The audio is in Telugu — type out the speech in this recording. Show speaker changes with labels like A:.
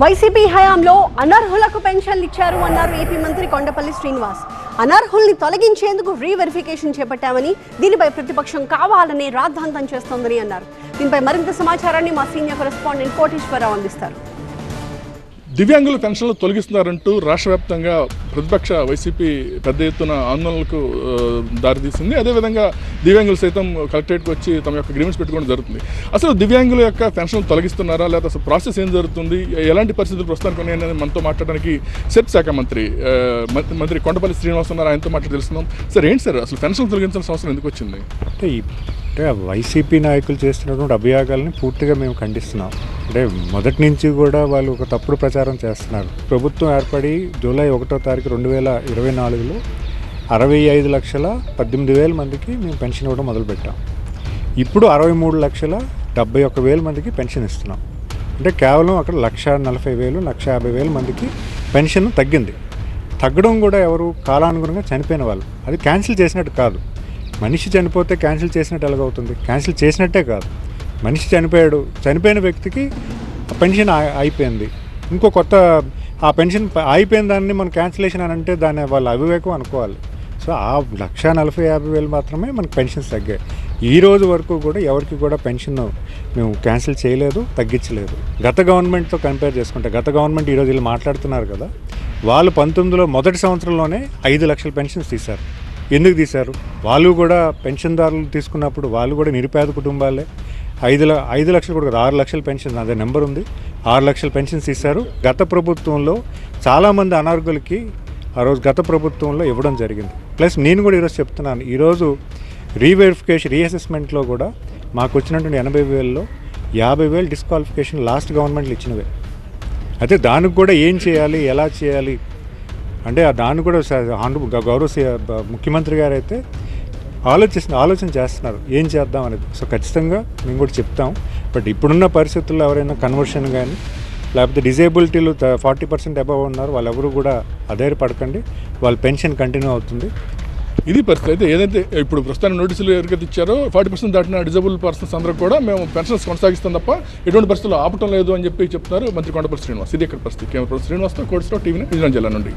A: వైసీపీ హయాంలో అనర్హులకు పెన్షన్లు ఇచ్చారు అన్నారు ఏపీ మంత్రి కొండపల్లి శ్రీనివాస్. అనర్హుల్ని తొలగించేందుకు రీవెరిఫికేషన్ చేపట్టామని, దీనిపై ప్రతిపక్షం కావాలనే రాద్ధాంతం చేస్తోందని అన్నారు. దీనిపై మరింత సమాచారాన్ని మా సీనియర్ కరెస్పాండెంట్ కోటేశ్వరరావు అందిస్తారు.
B: దివ్యాంగుల పెన్షన్లు తొలగిస్తున్నారంటూ రాష్ట్ర వ్యాప్తంగా ప్రతిపక్ష వైసీపీ పెద్ద ఎత్తున ఆందోళనలకు దారితీసింది. అదేవిధంగా దివ్యాంగులు సైతం కలెక్టరేట్కి వచ్చి తమ యొక్క గ్రీవెన్స్ పెట్టుకోవడం జరుగుతుంది. అసలు దివ్యాంగుల యొక్క పెన్షన్లు తొలగిస్తున్నారా, లేదా అసలు ప్రాసెస్ ఏం జరుగుతుంది, ఎలాంటి పరిస్థితులు ప్రస్తుతానికి ఉన్నాయని మనతో మాట్లాడడానికి సెట్ శాఖ మంత్రి కొండపల్లి శ్రీనివాస్ ఉన్నారు. ఆయనతో మాట్లాడి తెలుస్తున్నాం. సార్, ఏంటి సార్ అసలు పెన్షన్లు తొలగించాల్సిన అవసరం ఎందుకు వచ్చింది?
C: అంటే వైసీపీ నాయకులు చేస్తున్నటువంటి అభియోగాలని పూర్తిగా మేము ఖండిస్తున్నాం. అంటే మొదటి నుంచి కూడా వాళ్ళు ఒక తప్పుడు ప్రచారం చేస్తున్నారు. ప్రభుత్వం ఏర్పడి జూలై 1వ తారీఖు 2024లో 65,18,000 మందికి మేము పెన్షన్ ఇవ్వడం మొదలుపెట్టాం. ఇప్పుడు 63,71,000 మందికి పెన్షన్ ఇస్తున్నాం. అంటే కేవలం అక్కడ 1,40,000, 1,50,000 మందికి పెన్షన్ తగ్గింది. తగ్గడం కూడా ఎవరు కాలానుగుణంగా చనిపోయిన వాళ్ళు. అది క్యాన్సిల్ చేసినట్టు కాదు. మనిషి చనిపోతే క్యాన్సిల్ చేసినట్టు ఎలాగవుతుంది? క్యాన్సిల్ చేసినట్టే కాదు. మనిషి చనిపోయాడు, చనిపోయిన వ్యక్తికి పెన్షన్ అయిపోయింది, ఇంకో కొత్త ఆ పెన్షన్ అయిపోయిన దాన్ని మనం క్యాన్సిలేషన్ అని అంటే దాన్ని వాళ్ళ అవివేకం అనుకోవాలి. సో ఆ 1,40,000-50,000 మాత్రమే మనకు పెన్షన్స్ తగ్గాయి. ఈ రోజు వరకు కూడా ఎవరికి కూడా పెన్షన్ మేము క్యాన్సిల్ చేయలేదు, తగ్గించలేదు. గత గవర్నమెంట్తో కంపేర్ చేసుకుంటే, గత గవర్నమెంట్ ఈరోజు వీళ్ళు మాట్లాడుతున్నారు కదా, వాళ్ళు 19లో మొదటి సంవత్సరంలోనే 5 లక్షల పెన్షన్స్ తీశారు. ఎందుకు తీశారు? వాళ్ళు కూడా పెన్షన్దారులు తీసుకున్నప్పుడు వాళ్ళు కూడా నిరుపేద కుటుంబాలే. 5 లక్షలు కూడా 6 లక్షల పెన్షన్, అదే నెంబర్ ఉంది, 6 లక్షల పెన్షన్స్ ఇస్తారు. గత ప్రభుత్వంలో చాలామంది అనార్హులకి ఆ రోజు గత ప్రభుత్వంలో ఇవ్వడం జరిగింది. ప్లస్ నేను కూడా ఈరోజు చెప్తున్నాను, ఈరోజు రీవెరిఫికేషన్ రీఅసెస్మెంట్లో కూడా మాకు వచ్చినటువంటి 80,000లో 50,000 డిస్క్వాలిఫికేషన్ లాస్ట్ గవర్నమెంట్లు ఇచ్చినవే. అయితే దానికి కూడా ఏం చేయాలి, ఎలా చేయాలి అంటే దాన్ని కూడా గౌరవ ముఖ్యమంత్రి గారు అయితే ఆలోచన చేస్తున్నారు ఏం చేద్దాం అనేది. సో ఖచ్చితంగా మేము కూడా చెప్తాం. బట్ ఇప్పుడున్న పరిస్థితుల్లో ఎవరైనా కన్వర్షన్ కానీ లేకపోతే డిజేబిలిటీలు 40% అబవ్ ఉన్నారు, వాళ్ళెవరూ కూడా అధైర్యపడకండి, వాళ్ళ పెన్షన్ కంటిన్యూ అవుతుంది.
B: ఇది పరిస్థితి. అయితే ఏదైతే ఇప్పుడు ప్రస్తుతానికి నోటీసులు ఎవరికైతే ఇచ్చారో 40% దాటిన డిజబుల్ పర్సన్స్ అందరూ కూడా మేము పెన్షన్స్ కొనసాగిస్తాం తప్ప ఎటువంటి పరిస్థితుల్లో ఆపటం లేదు అని చెప్పి చెప్తున్నారు మంత్రి కొండపల్లి శ్రీనివాస్. ఇది ఇక్కడ పరిస్థితి. శ్రీనివాస్తో కోటేశ్వరరావు, టీవీ 9 జిల్లా నుండి.